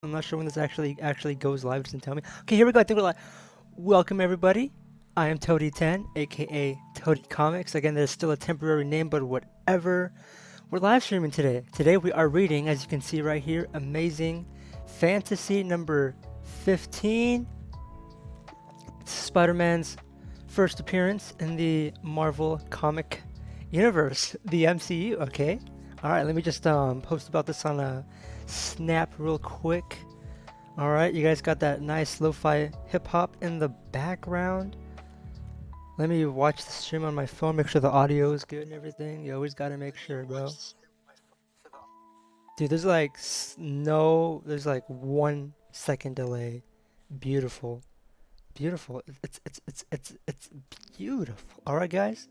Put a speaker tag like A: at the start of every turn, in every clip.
A: I'm not sure when this actually goes live. It doesn't tell me. Okay, here we go. I think we're live. Welcome everybody. I am Toadie10, aka Toadie Comics. Again, there's still a temporary name, but whatever. We're live streaming today. Today we are reading, as you can see right here, Amazing Fantasy number 15. It's Spider-Man's first appearance in the Marvel comic universe, the MCU. Okay. All right. Let me just post about this on a Snap real quick. All right, you guys got that nice lo-fi hip-hop in the background. Let me watch the stream on my phone, make sure the audio is good and everything. You always gotta make sure, bro. Dude, there's like there's like 1 second delay. Beautiful, beautiful. It's beautiful. All right, guys.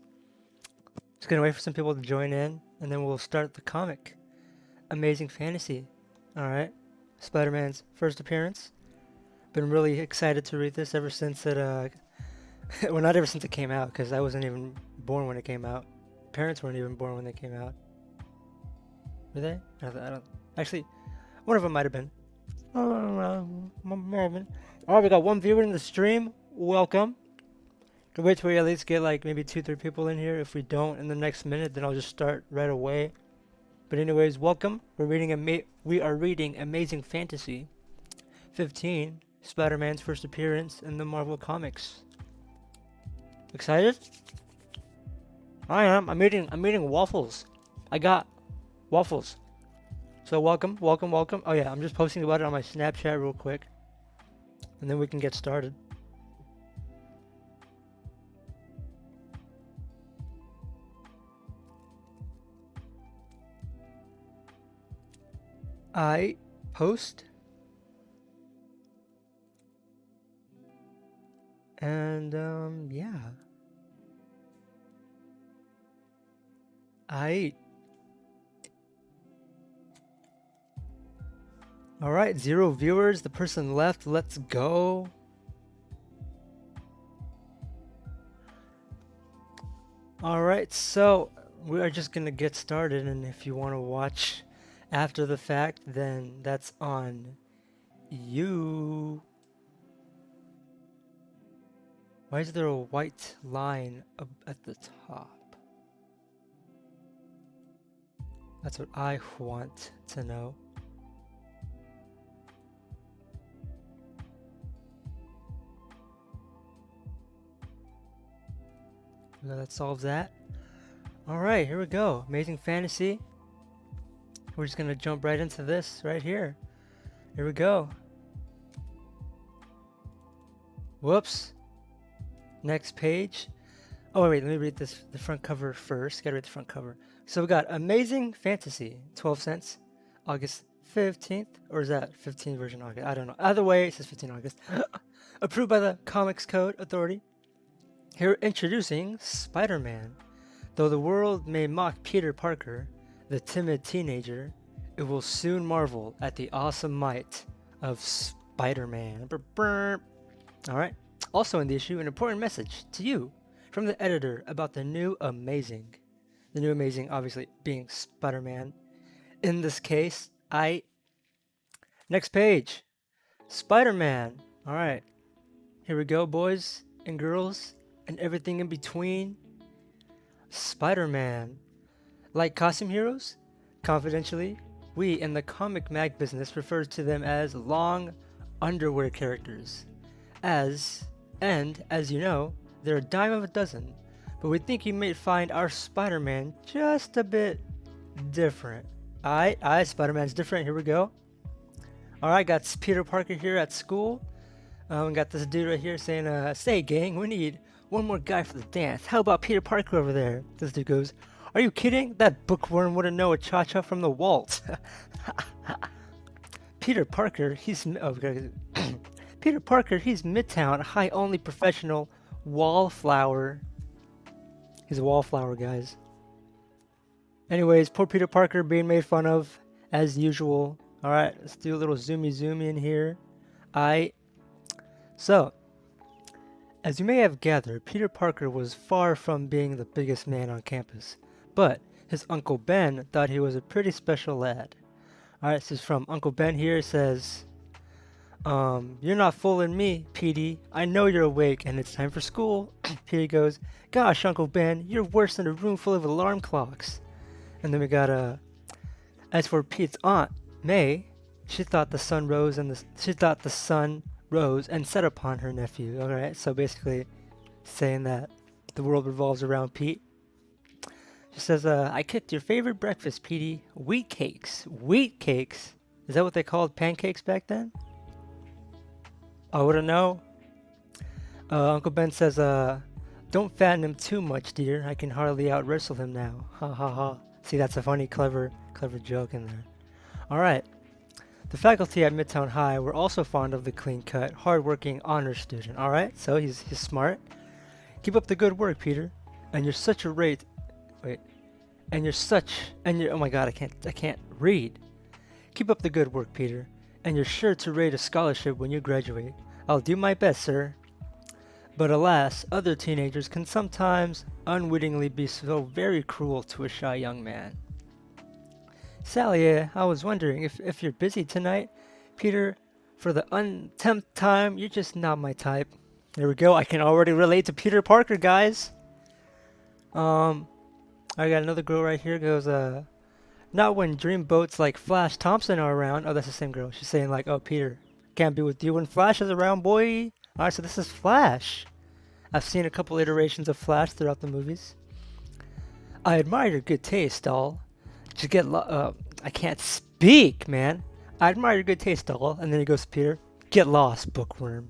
A: Just gonna wait for some people to join in, and then we'll start the comic. Amazing Fantasy. All right, Spider-Man's first appearance. Been really excited to read this ever since it well, not ever since it came out, because I wasn't even born when it came out. Parents weren't even born when they came out. Were they? I don't. Actually, one of them might have been. Alright, we got one viewer in the stream. Welcome. Can wait till we at least get like maybe 2-3 people in here. If we don't in the next minute, then I'll just start right away. But anyways, welcome. We are reading Amazing Fantasy 15, Spider-Man's first appearance in the Marvel Comics. Excited? I am. I'm eating waffles. I got waffles. So welcome. Oh yeah, I'm just posting about it on my Snapchat real quick, and then we can get started. I post. And yeah. Alright, 0 viewers, the person left, let's go. Alright, so we are just gonna get started, and if you want to watch after the fact, then that's on you. Why is there a white line up at the top? That's what I want to know. Well, that solves that. Alright, here we go. Amazing Fantasy. We're just gonna jump right into this right here. Here we go. Whoops. Next page. Oh wait, let me read the front cover first. Gotta read the front cover. So we got Amazing Fantasy, 12 cents, August 15th, or is that 15th version August? I don't know. Either way, it says 15 August. Approved by the Comics Code Authority. Here introducing Spider-Man. Though the world may mock Peter Parker, the timid teenager, it will soon marvel at the awesome might of Spider-Man. Alright. Also in the issue, an important message to you from the editor about the new Amazing. The new Amazing, obviously, being Spider-Man. In this case, Next page. Spider-Man. Alright. Here we go, boys and girls, and everything in between. Spider-Man. Like costume heroes? Confidentially, we in the comic mag business refer to them as long underwear characters. As you know, they're a dime of a dozen, but we think you may find our Spider-Man just a bit different. Alright, Spider-Man's different. Here we go. Alright, got Peter Parker here at school. We got this dude right here saying, say gang, we need one more guy for the dance. How about Peter Parker over there? This dude goes, are you kidding? That bookworm wouldn't know a cha-cha from the waltz. Peter Parker, he's Peter Parker, he's Midtown High only professional wallflower. He's a wallflower, guys. Anyways, poor Peter Parker being made fun of as usual. Alright, let's do a little zoom in here. So, as you may have gathered, Peter Parker was far from being the biggest man on campus, but his Uncle Ben thought he was a pretty special lad. Alright, this is from Uncle Ben here. It says, You're not fooling me, Petey. I know you're awake and it's time for school. Petey goes, gosh, Uncle Ben, you're worse than a room full of alarm clocks. And then we got, as for Pete's aunt, May, she thought the sun rose and set upon her nephew. Alright, so basically saying that the world revolves around Pete. She says, I cooked your favorite breakfast, Petey. Wheat cakes. Wheat cakes? Is that what they called pancakes back then? I wouldn't know. Uncle Ben says, don't fatten him too much, dear. I can hardly out-wrestle him now. Ha ha ha. See, that's a funny, clever joke in there. Alright. The faculty at Midtown High were also fond of the clean-cut, hard-working honor student. Alright, so he's smart. Keep up the good work, Peter. And you're such a oh my god, I can't read. Keep up the good work, Peter. And you're sure to rate a scholarship when you graduate. I'll do my best, sir. But alas, other teenagers can sometimes unwittingly be so very cruel to a shy young man. Sally, I was wondering if you're busy tonight. Peter, for the untenth time, you're just not my type. There we go, I can already relate to Peter Parker, guys. I got another girl right here, goes, not when dreamboats like Flash Thompson are around. Oh, that's the same girl. She's saying like, oh, Peter, can't be with you when Flash is around, boy. Alright, so this is Flash. I've seen a couple iterations of Flash throughout the movies. I admire your good taste, doll. Did you get I can't speak, man. I admire your good taste, doll. And then he goes to Peter, get lost, bookworm.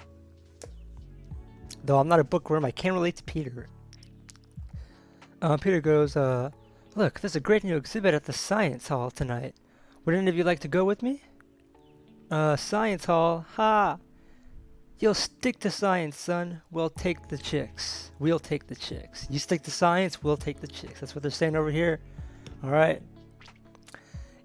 A: Though I'm not a bookworm, I can't relate to Peter. Peter goes, look, there's a great new exhibit at the Science Hall tonight. Would any of you like to go with me? Science Hall, ha! You'll stick to science, son. We'll take the chicks. We'll take the chicks. You stick to science, we'll take the chicks. That's what they're saying over here. Alright.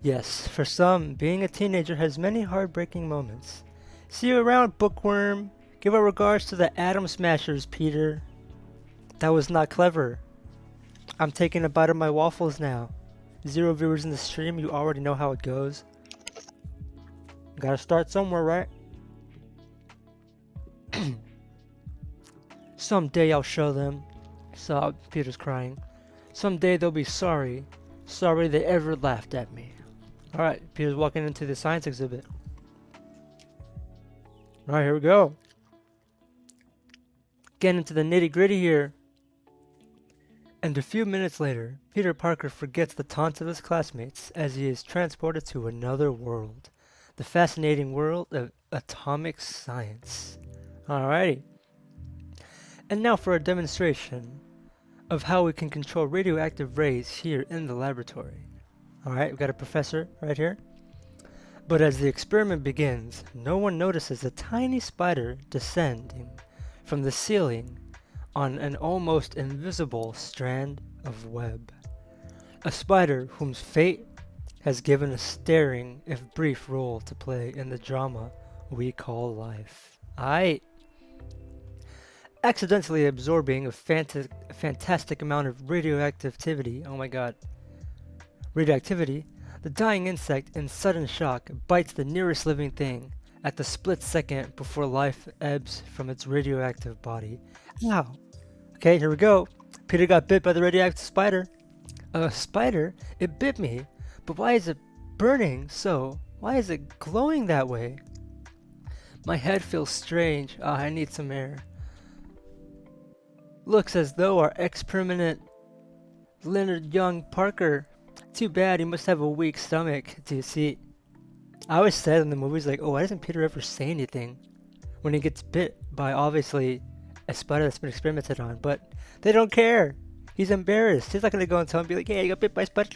A: Yes, for some, being a teenager has many heartbreaking moments. See you around, bookworm. Give our regards to the Atom Smashers, Peter. That was not clever. I'm taking a bite of my waffles now. 0 viewers in the stream, you already know how it goes. Gotta start somewhere, right? Someday I'll show them. So Peter's crying. Someday they'll be sorry. Sorry they ever laughed at me. Alright, Peter's walking into the science exhibit. Alright, here we go. Getting into the nitty gritty here. And a few minutes later, Peter Parker forgets the taunts of his classmates as he is transported to another world. The fascinating world of atomic science. Alrighty. And now for a demonstration of how we can control radioactive rays here in the laboratory. Alright, we've got a professor right here. But as the experiment begins, no one notices a tiny spider descending from the ceiling on an almost invisible strand of web. A spider whose fate has given a staring, if brief, role to play in the drama we call life. Aight. Accidentally absorbing a fantastic amount of radioactivity, oh my god, radioactivity, the dying insect in sudden shock bites the nearest living thing at the split second before life ebbs from its radioactive body. Ow! Okay, here we go. Peter got bit by the radioactive spider. A spider? It bit me, but why is it burning so? Why is it glowing that way? My head feels strange. I need some air. Looks as though our ex-permanent Leonard Young Parker. Too bad, he must have a weak stomach. Do you see? I always said in the movies, like, oh, why doesn't Peter ever say anything when he gets bit by, obviously, a spider that's been experimented on? But they don't care. He's embarrassed. He's not going to go and tell him, be like, hey, you got bit by a spider.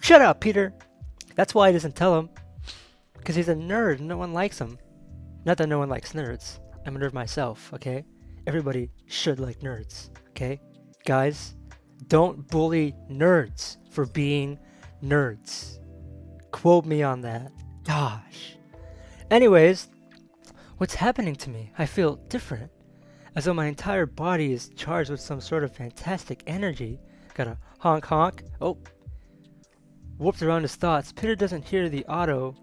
A: Shut up, Peter. That's why he doesn't tell him. Because he's a nerd. No one likes him. Not that no one likes nerds. I'm a nerd myself, okay? Everybody should like nerds, okay? Guys, don't bully nerds for being nerds. Quote me on that. Gosh. Anyways, what's happening to me? I feel different. As though my entire body is charged with some sort of fantastic energy. Gotta honk honk. Oh. Whooped around his thoughts. Peter doesn't hear the auto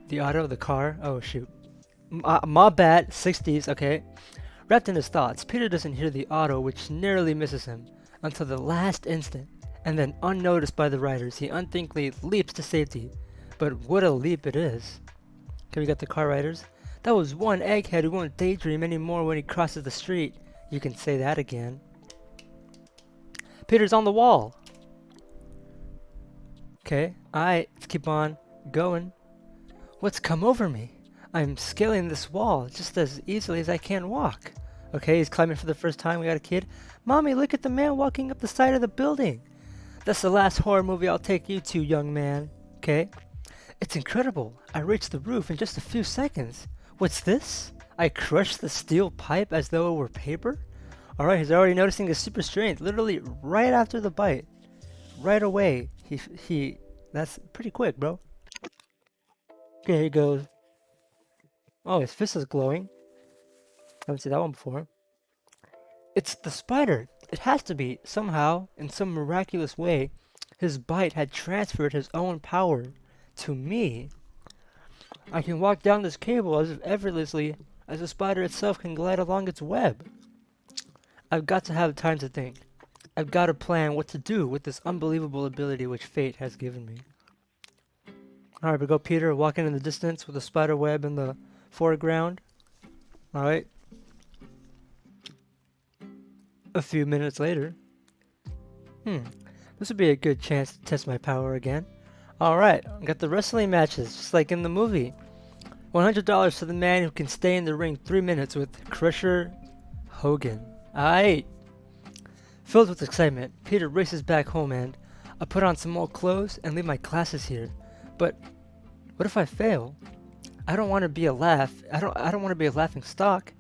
A: The auto, the car. Oh shoot. My bad. 60s. Okay. Wrapped in his thoughts, Peter doesn't hear the auto, which narrowly misses him until the last instant, and then, unnoticed by the riders, he unthinkingly leaps to safety. But what a leap it is! Okay, we got the car riders. That was one egghead who won't daydream anymore when he crosses the street. You can say that again. Peter's on the wall. Okay, alright, let's keep on going. What's come over me? I'm scaling this wall just as easily as I can walk. Okay, he's climbing for the first time. We got a kid. Mommy, look at the man walking up the side of the building. That's the last horror movie I'll take you to, young man. Okay. It's incredible. I reached the roof in just a few seconds. What's this? I crushed the steel pipe as though it were paper? Alright, he's already noticing his super strength. Literally right after the bite. Right away. That's pretty quick, bro. Okay, here he goes. Oh, his fist is glowing. I haven't seen that one before. It's the spider. It has to be. Somehow, in some miraculous way, his bite had transferred his own power to me. I can walk down this cable as effortlessly as the spider itself can glide along its web. I've got to have time to think. I've got to plan what to do with this unbelievable ability which fate has given me. Alright, we go Peter walking in the distance with a spider web in the foreground. Alright. A few minutes later. This would be a good chance to test my power again. Alright, got the wrestling matches, just like in the movie. $100 to the man who can stay in the ring 3 minutes with Crusher Hogan. Alright. Filled with excitement, Peter races back home and I put on some old clothes and leave my classes here. But what if I fail? I don't want to be a I don't want to be a laughing stock.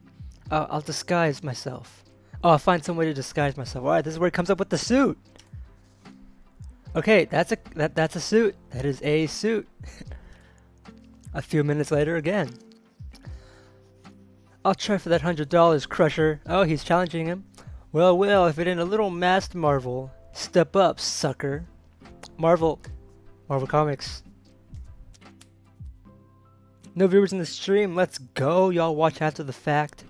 A: I'll disguise myself. Oh, I'll find some way to disguise myself. Alright, this is where he comes up with the suit. Okay, that's a suit. That is a suit. A few minutes later again. I'll try for that $100, Crusher. Oh, he's challenging him. Well, if it ain't a little masked Marvel. Step up, sucker. Marvel Comics. No viewers in the stream. Let's go. Y'all watch after the fact.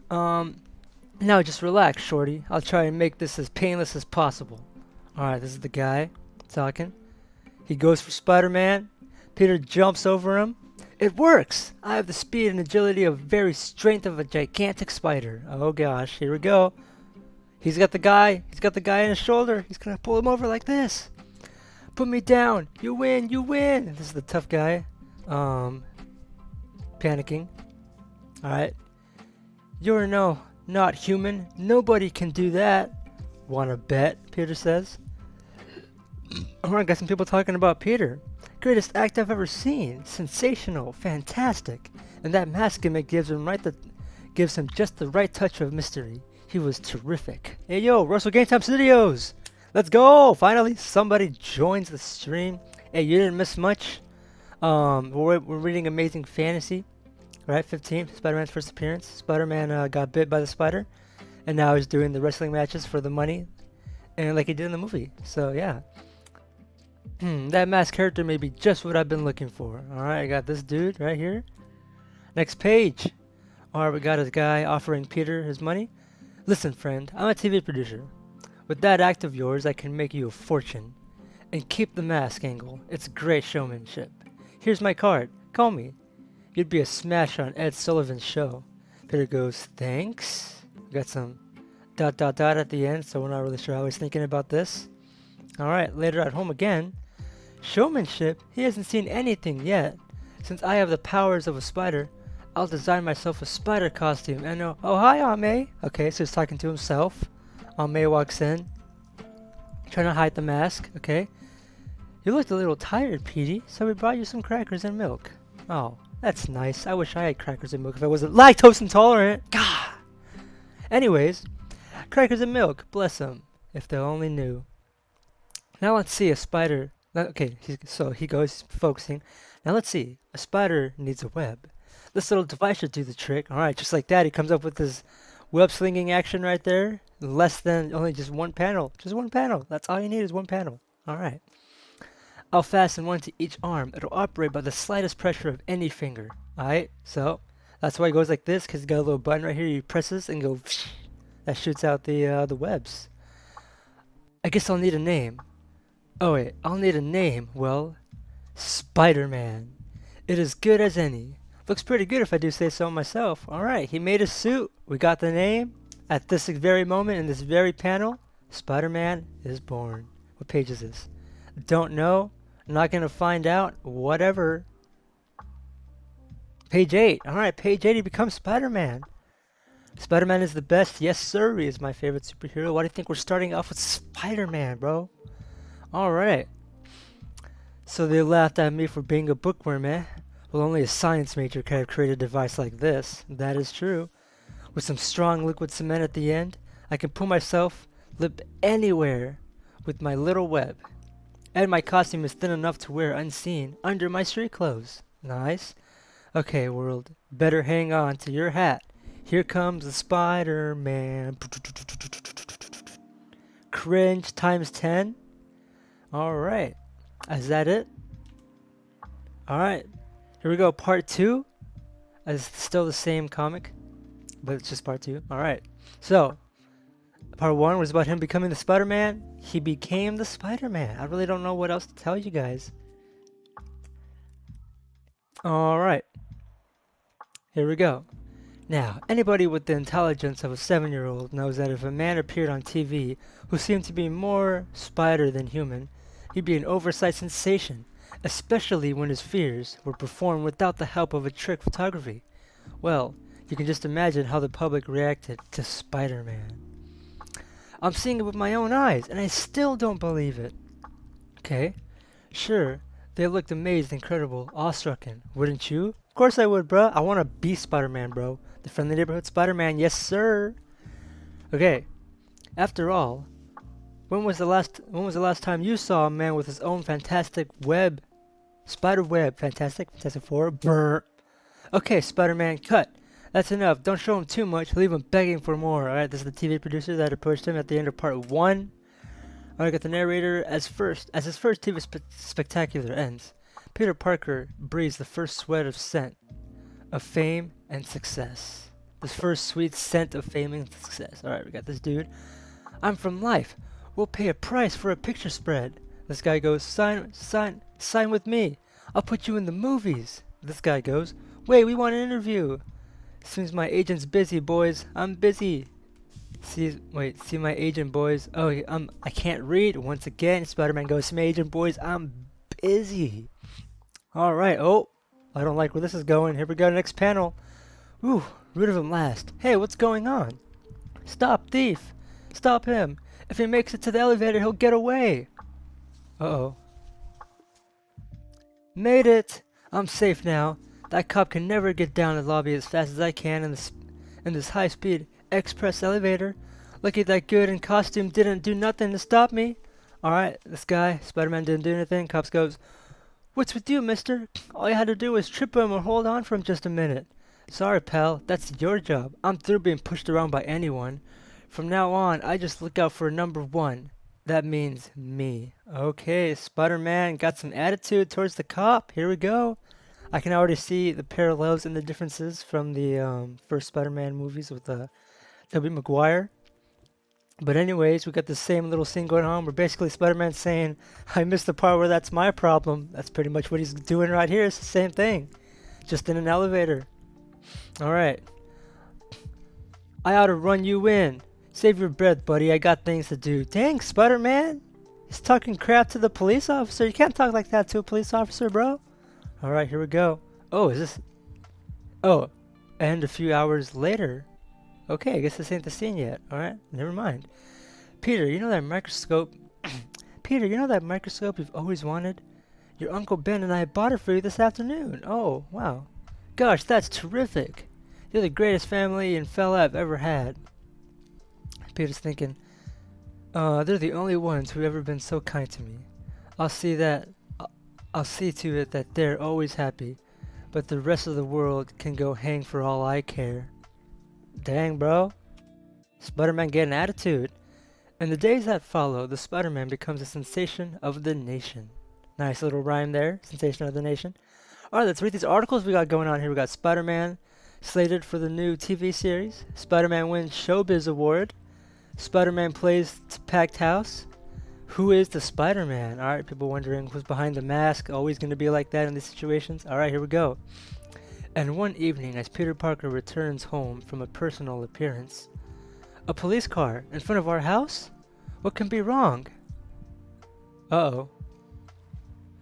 A: Now just relax, shorty. I'll try and make this as painless as possible. Alright, this is the guy talking. He goes for Spider-Man. Peter jumps over him. It works! I have the speed and agility of very strength of a gigantic spider. Oh gosh, here we go. He's got the guy in his shoulder. He's gonna pull him over like this. Put me down. You win, you win. This is the tough guy. Panicking. Alright. You're not human. Nobody can do that. Wanna bet? Peter says. Alright, got some people talking about Peter. Greatest act I've ever seen. Sensational. Fantastic. And that mask gimmick gives him just the right touch of mystery. He was terrific. Hey yo, Russell Game Time Studios! Let's go! Finally, somebody joins the stream. Hey, you didn't miss much. We're reading Amazing Fantasy. Right, 15, Spider-Man's first appearance. Spider-Man got bit by the spider. And now he's doing the wrestling matches for the money. And like he did in the movie. So, yeah. That masked character may be just what I've been looking for. Alright, I got this dude right here. Next page. Alright, we got this guy offering Peter his money. Listen, friend, I'm a TV producer. With that act of yours, I can make you a fortune. And keep the mask angle. It's great showmanship. Here's my card. Call me. You'd be a smash on Ed Sullivan's show. Peter goes, thanks. We got some ... at the end, so we're not really sure how he's thinking about this. Alright, later at home again. Showmanship? He hasn't seen anything yet. Since I have the powers of a spider, I'll design myself a spider costume and oh hi Aunt May. Okay, so he's talking to himself. Aunt May walks in. Trying to hide the mask, okay. You looked a little tired, Petey, so we brought you some crackers and milk. Oh, that's nice. I wish I had crackers and milk if I wasn't lactose intolerant. Gah! Anyways, crackers and milk, bless them, if they only knew. Now let's see a spider. Okay, so he goes focusing. Now let's see. A spider needs a web. This little device should do the trick. Alright, just like that, he comes up with his web slinging action right there. Less than only just one panel. Just one panel. That's all you need is one panel. Alright. I'll fasten one to each arm. It'll operate by the slightest pressure of any finger. Alright, so that's why it goes like this, because you got a little button right here. You press this and go, that shoots out the webs. I guess I'll need a name. Oh wait, I'll need a name. Well, Spider-Man. It is good as any. Looks pretty good if I do say so myself. Alright, he made a suit. We got the name. At this very moment, in this very panel, Spider-Man is born. What page is this? Don't know. Not gonna find out. Whatever. Page 8. Alright, page 8, he becomes Spider-Man. Spider-Man is the best. Yes, sir. He is my favorite superhero. Why do you think we're starting off with Spider-Man, bro? Alright. So they laughed at me for being a bookworm, eh? Well, only a science major could have created a device like this. That is true. With some strong liquid cement at the end, I can pull myself lip anywhere with my little web. And my costume is thin enough to wear unseen under my street clothes. Nice. Okay, world. Better hang on to your hat. Here comes the Spider-Man. Cringe times 10. Alright. Is that it? Alright. Here we go. Part 2. It's still the same comic, but it's just part 2. Alright. So, part 1 was about him becoming the Spider-Man. He became the Spider-Man. I really don't know what else to tell you guys. Alright. Here we go. Now, anybody with the intelligence of a 7-year-old knows that if a man appeared on TV who seemed to be more spider than human, he'd be an oversized sensation, especially when his fears were performed without the help of a trick photography. Well, you can just imagine how the public reacted to Spider-Man. I'm seeing it with my own eyes, and I still don't believe it. Okay, sure, they looked amazed, incredible, awestrucken. Wouldn't you? Of course I would, bro. I want to be Spider-Man, bro. The friendly neighborhood Spider-Man, yes sir. Okay, after all, when was the last time you saw a man with his own fantastic web, spider web, Fantastic Four? Brr. Okay, Spider-Man, cut. That's enough. Don't show him too much. Leave him begging for more. Alright, this is the TV producer that approached him at the end of part 1. Alright, got the narrator as his first TV spectacular ends. Peter Parker breathes the first sweat of scent of fame and success. This first sweet scent of fame and success. Alright, we got this dude. I'm from Life. We'll pay a price for a picture spread. This guy goes, sign with me. I'll put you in the movies. This guy goes, wait, we want an interview. Seems my agent's busy, boys. I'm busy. See my agent, boys. Oh, I can't read. Once again, Spider-Man goes, see my agent, boys. I'm busy. All right. Oh, I don't like where this is going. Here we go. Next panel. Ooh, rid of him last. Hey, what's going on? Stop, thief. Stop him. If he makes it to the elevator, he'll get away. Uh-oh. Made it. I'm safe now. That cop can never get down the lobby as fast as I can in this high-speed express elevator. Lucky that good in costume didn't do nothing to stop me. Alright, this guy, Spider-Man, didn't do anything. Cops goes, what's with you, mister? All you had to do was trip him or hold on for him just a minute. Sorry, pal. That's your job. I'm through being pushed around by anyone. From now on, I just look out for number 1. That means me. Okay, Spider-Man got some attitude towards the cop. Here we go. I can already see the parallels and the differences from the first Spider-Man movies with Tobey Maguire. But anyways, we got the same little scene going on where basically Spider-Man's saying, I missed the part where that's my problem. That's pretty much what he's doing right here. It's the same thing. Just in an elevator. Alright. I ought to run you in. Save your breath, buddy. I got things to do. Dang, Spider-Man. He's talking crap to the police officer. You can't talk like that to a police officer, bro. Alright, here we go. Oh, is this... Oh, and a few hours later. Okay, I guess this ain't the scene yet. Alright, never mind. Peter, you know that microscope... Peter, you know that microscope you've always wanted? Your Uncle Ben and I bought it for you this afternoon. Oh, wow. Gosh, that's terrific. You're the greatest family and fella I've ever had. Peter's thinking, they're the only ones who've ever been so kind to me. I'll see to it that they're always happy, but the rest of the world can go hang for all I care. Dang, bro. Spider-Man getting attitude. In the days that follow, the Spider-Man becomes a sensation of the nation. Nice little rhyme there. Sensation of the nation. Alright, let's read these articles we got going on here. We got Spider-Man slated for the new TV series. Spider-Man wins Showbiz Award. Spider-Man plays packed house. Who is the Spider-Man? Alright, people wondering who's behind the mask. Always going to be like that in these situations. Alright, here we go. And one evening, as Peter Parker returns home from a personal appearance, a police car in front of our house? What can be wrong? Uh-oh.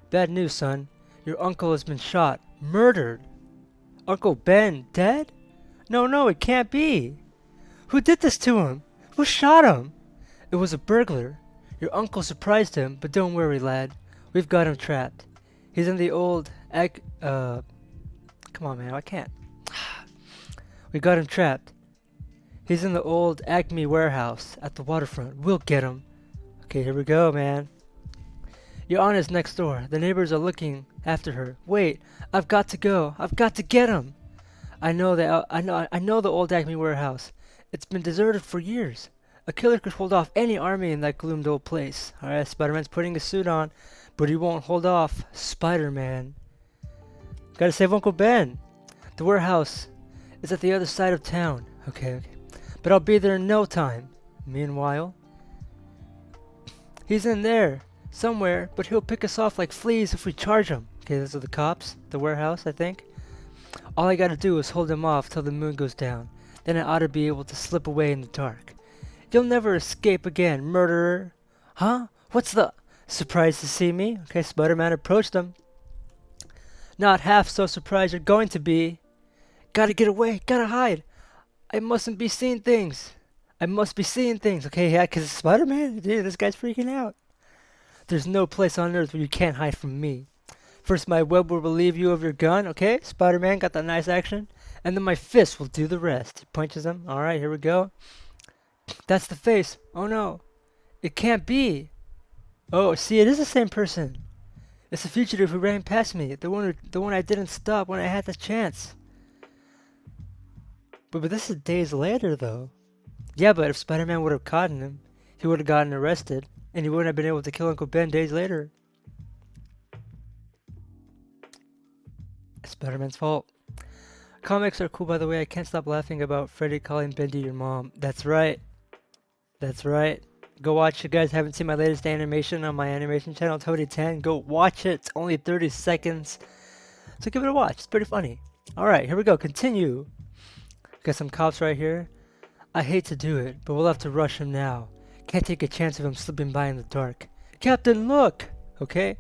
A: Bad news, son. Your uncle has been shot. Murdered. Uncle Ben dead? No, it can't be. Who did this to him? Who shot him? It was a burglar. Your uncle surprised him, but don't worry, lad. We've got him trapped. He's in the old come on, man, I can't. We got him trapped. He's in the old Acme warehouse at the waterfront. We'll get him. Okay, here we go, man. Your aunt is next door. The neighbors are looking after her. Wait, I've got to go. I've got to get him. I know the old Acme warehouse. It's been deserted for years. A killer could hold off any army in that gloomed old place. Alright, Spider-Man's putting a suit on, but he won't hold off. Spider-Man. Gotta save Uncle Ben. The warehouse is at the other side of town. Okay. But I'll be there in no time. Meanwhile, he's in there somewhere, but he'll pick us off like fleas if we charge him. Okay, those are the cops. The warehouse, I think. All I gotta do is hold him off till the moon goes down. Then I ought to be able to slip away in the dark. You'll never escape again, murderer. Huh? What's the... Surprised to see me? Okay, Spider-Man approached him. Not half so surprised you're going to be. Gotta get away. Gotta hide. I mustn't be seeing things. I must be seeing things. Okay, yeah, because it's Spider-Man. Dude, this guy's freaking out. There's no place on Earth where you can't hide from me. First, my web will relieve you of your gun. Okay, Spider-Man got that nice action. And then my fist will do the rest. He punches him. Alright, here we go. That's the face. Oh no. It can't be. Oh, see, it is the same person. It's the fugitive who ran past me. The one I didn't stop when I had the chance. But this is days later, though. Yeah, but if Spider-Man would have caught him, he would have gotten arrested, and he wouldn't have been able to kill Uncle Ben days later. It's Spider-Man's fault. Comics are cool, by the way. I can't stop laughing about Freddy calling Bendy your mom. That's right. That's right. Go watch. You guys haven't seen my latest animation on my animation channel, Toadie 10. Go watch it. It's only 30 seconds. So give it a watch. It's pretty funny. Alright, here we go. Continue. Got some cops right here. I hate to do it, but we'll have to rush him now. Can't take a chance of him slipping by in the dark. Captain, look! Okay?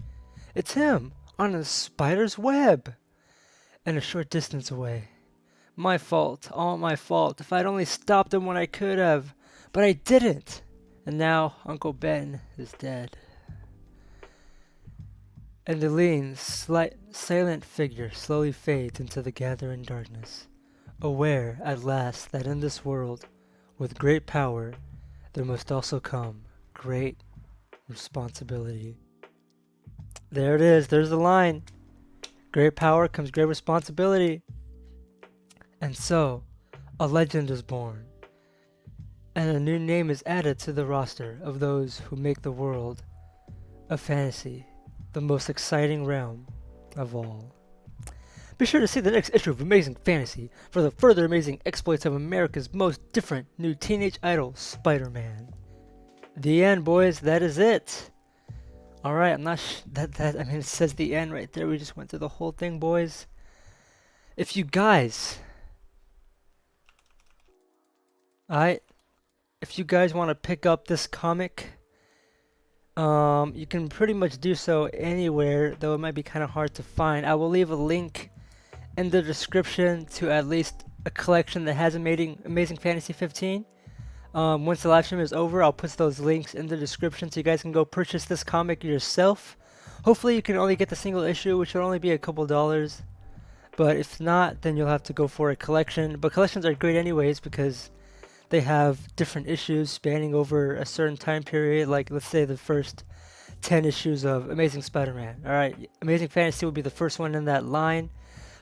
A: It's him! On a spider's web! And a short distance away. My fault. All my fault. If I'd only stopped him when I could have. But I didn't! And now Uncle Ben is dead. And the lean, silent figure slowly fades into the gathering darkness, aware at last that in this world, with great power, there must also come great responsibility. There it is, there's the line. Great power comes great responsibility. And so, a legend is born. And a new name is added to the roster of those who make the world of fantasy the most exciting realm of all. Be sure to see the next issue of Amazing Fantasy for the further amazing exploits of America's most different new teenage idol, Spider-Man. The end, boys. That is it. Alright, I'm not I mean, it says the end right there. We just went through the whole thing, boys. If you guys... If you guys want to pick up this comic, you can pretty much do so anywhere, though it might be kind of hard to find. I will leave a link in the description to at least a collection that has Amazing Fantasy 15. Once the live stream is over, I'll put those links in the description so you guys can go purchase this comic yourself. Hopefully you can only get the single issue, which will only be a couple dollars. But if not, then you'll have to go for a collection. But collections are great anyways because they have different issues spanning over a certain time period, like let's say the first 10 issues of Amazing Spider-Man. Alright, Amazing Fantasy will be the first one in that line.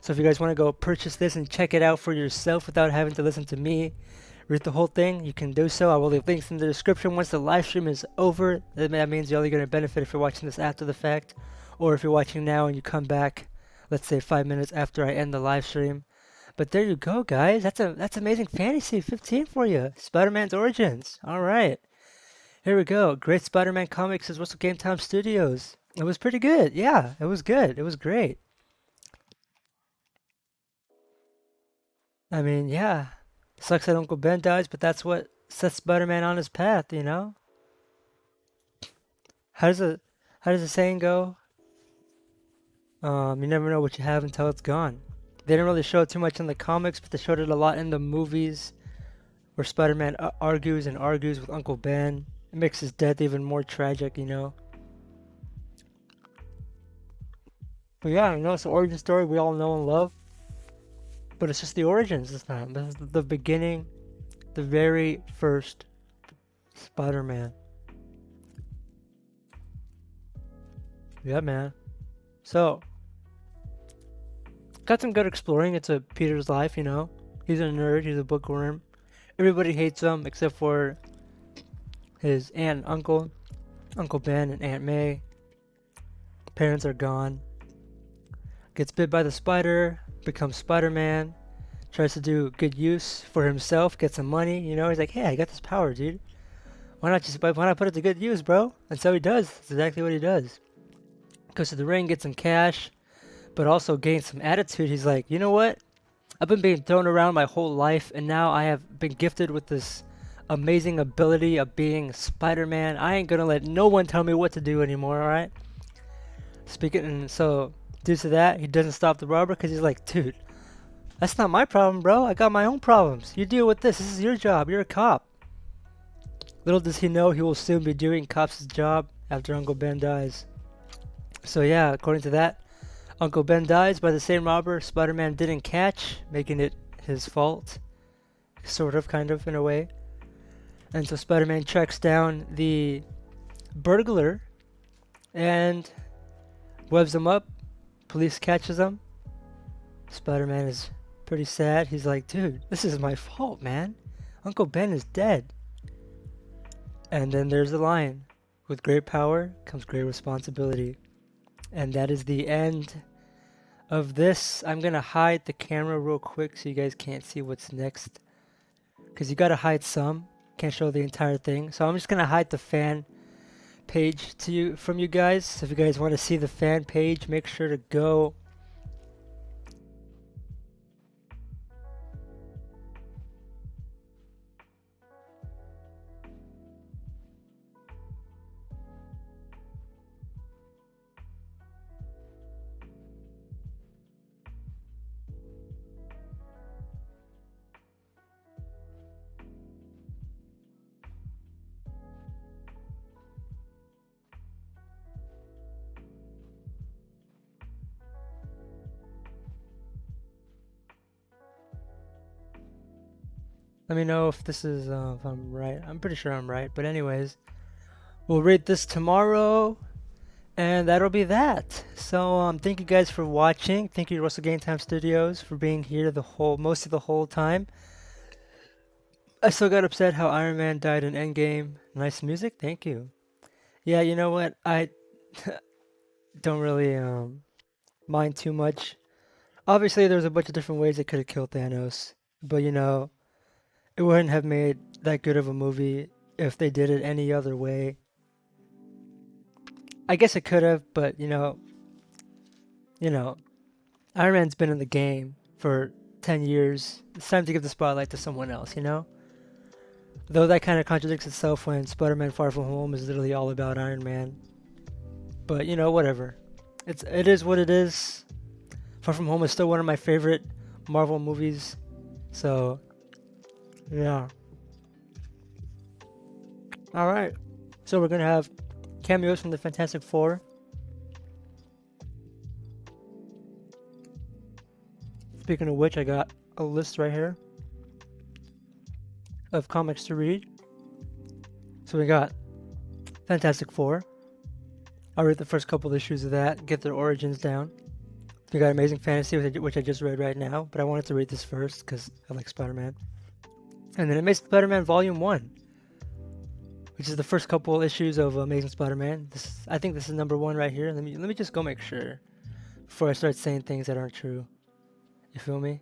A: So if you guys want to go purchase this and check it out for yourself without having to listen to me read the whole thing, you can do so. I will leave links in the description once the live stream is over. That means you're only going to benefit if you're watching this after the fact. or if you're watching now and you come back, let's say 5 minutes after I end the live stream. But there you go, guys. That's Amazing Fantasy 15 for you. Spider-Man's Origins. All right. Here we go. Great Spider-Man Comics is Russell Game Time Studios. It was pretty good. Yeah, it was good. It was great. I mean, yeah. Sucks that Uncle Ben dies, but that's what sets Spider-Man on his path, you know? How does the how does the saying go? You never know what you have until it's gone. They didn't really show it too much in the comics, but they showed it a lot in the movies, where Spider-Man argues and argues with Uncle Ben. It makes his death even more tragic, you know? But yeah, I know it's an origin story we all know and love, but it's just the origins this time. This is the beginning, the very first Spider-Man. Yeah, man. So, got some good exploring into Peter's life, you know? He's a nerd, he's a bookworm. Everybody hates him except for his aunt and uncle, Uncle Ben and Aunt May. Parents are gone. Gets bit by the spider, becomes Spider-Man, tries to do good use for himself, get some money, you know? He's like, hey, I got this power, dude. Why not put it to good use, bro? And so he does. That's exactly what he does. Goes to the ring, gets some cash, but also gains some attitude. He's like, you know what? I've been being thrown around my whole life, and now I have been gifted with this amazing ability of being Spider-Man. I ain't gonna let no one tell me what to do anymore, alright? And so, due to that, he doesn't stop the robber because he's like, dude, that's not my problem, bro. I got my own problems. You deal with this. This is your job. You're a cop. Little does he know he will soon be doing cops' job after Uncle Ben dies. So yeah, according to that, Uncle Ben dies by the same robber Spider-Man didn't catch, making it his fault. Sort of, kind of, in a way. And so Spider-Man tracks down the burglar and webs him up. Police catches him. Spider-Man is pretty sad. He's like, dude, this is my fault, man. Uncle Ben is dead. And then there's the line. With great power comes great responsibility. And that is the end of this. I'm gonna hide the camera real quick so you guys can't see what's next, because you gotta hide some, can't show the entire thing. So I'm just gonna hide the fan page from you guys. So if you guys want to see the fan page, make sure to go let me know if this is if I'm right. I'm pretty sure I'm right, but anyways, we'll rate this tomorrow, and that'll be that. So thank you guys for watching. Thank you to Russell Game Time Studios for being here most of the whole time. I still got upset how Iron Man died in Endgame. Nice music, thank you. Yeah, you know what? I don't really mind too much. Obviously, there's a bunch of different ways they could have killed Thanos, but you know, it wouldn't have made that good of a movie if they did it any other way. I guess it could have, but you know, Iron Man's been in the game for 10 years. It's time to give the spotlight to someone else, you know? Though that kind of contradicts itself when Spider-Man Far From Home is literally all about Iron Man. But you know, whatever. It is what it is. Far From Home is still one of my favorite Marvel movies. So yeah. Alright. So we're gonna have cameos from the Fantastic Four. Speaking of which, I got a list right here of comics to read. So we got Fantastic Four. I'll read the first couple of issues of that, get their origins down. We got Amazing Fantasy, which I just read right now, but I wanted to read this first because I like Spider-Man. And then Amazing Spider-Man Volume 1. which is the first couple issues of Amazing Spider-Man. I think this is #1 right here. Let me just go make sure before I start saying things that aren't true. You feel me?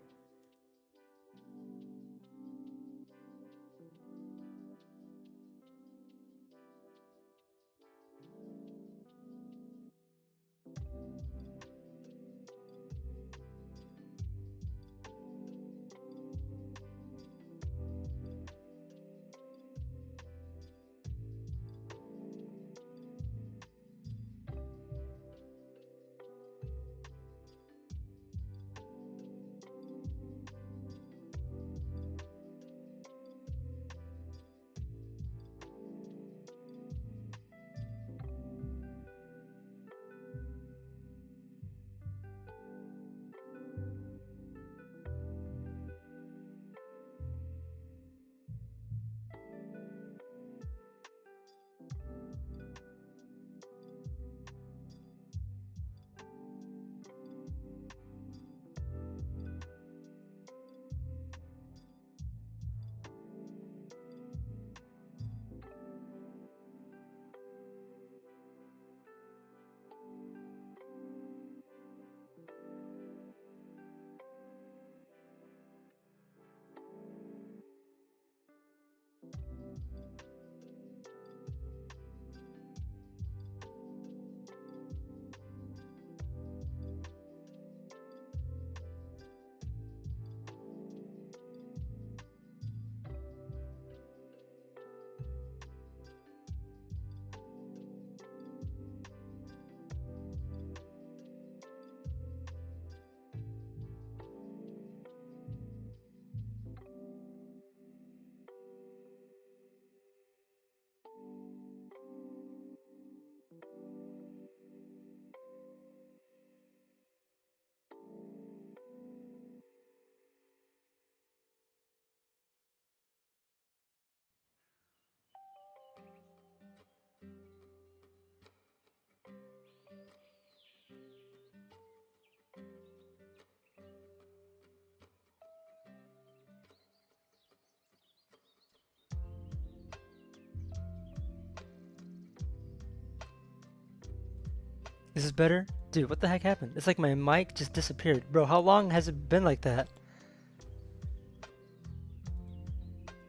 A: Is this better? Dude, what the heck happened? It's like my mic just disappeared. Bro, how long has it been like that?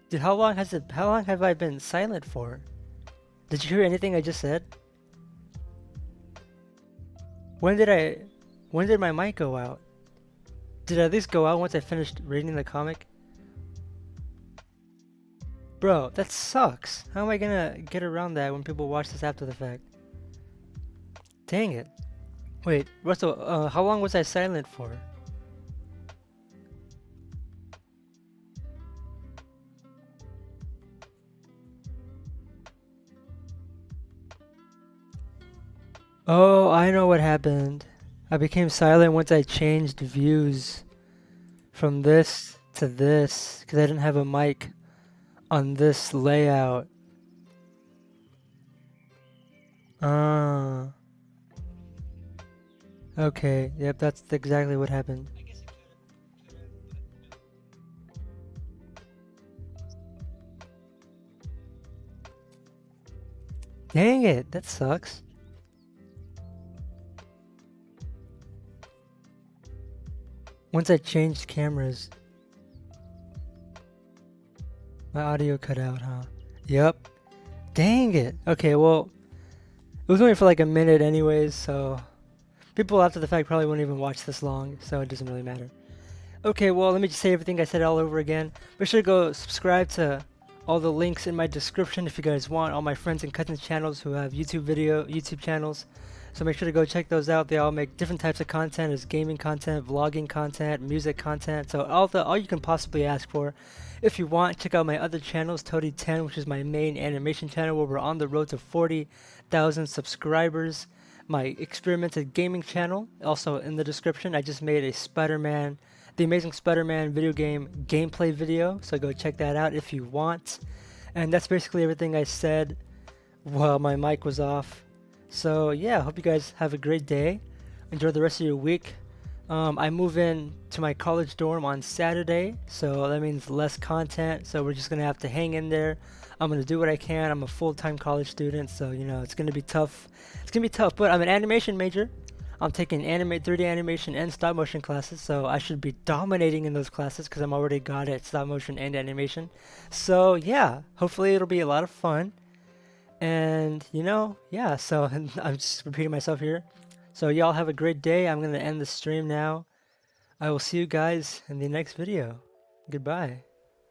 A: Dude, how long have I been silent for? Did you hear anything I just said? When did my mic go out? Did it at least go out once I finished reading the comic? Bro, that sucks. How am I gonna get around that when people watch this after the fact? Dang it. Wait, Russell, how long was I silent for? Oh, I know what happened. I became silent once I changed views from this to this because I didn't have a mic on this layout. Ah. Okay, yep, that's exactly what happened. Dang it, that sucks. Once I changed cameras, my audio cut out, huh? Yep. Dang it. Okay, well, it was only for like a minute anyways, so people after the fact probably won't even watch this long, so it doesn't really matter. Okay, well, let me just say everything I said all over again. Be sure to go subscribe to all the links in my description if you guys want. All my friends and cousins channels who have YouTube channels. So make sure to go check those out. They all make different types of content. There's gaming content, vlogging content, music content. So all you can possibly ask for. If you want, check out my other channels, Toadie 10, which is my main animation channel where we're on the road to 40,000 subscribers. My experimented gaming channel, also in the description. I just made a The Amazing Spider-Man video game gameplay video, so go check that out if you want. And that's basically everything I said while my mic was off. So yeah, I hope you guys have a great day. Enjoy the rest of your week. I move in to my college dorm on Saturday, so that means less content. So we're just gonna have to hang in there. I'm gonna do what I can. I'm a full-time college student, so you know it's gonna be tough. It's gonna be tough, but I'm an animation major. I'm taking 3D animation and stop motion classes, so I should be dominating in those classes because I'm already got at stop motion and animation. So yeah, hopefully it'll be a lot of fun. And you know, yeah, so I'm just repeating myself here. So y'all have a great day. I'm gonna end the stream now. I will see you guys in the next video. Goodbye.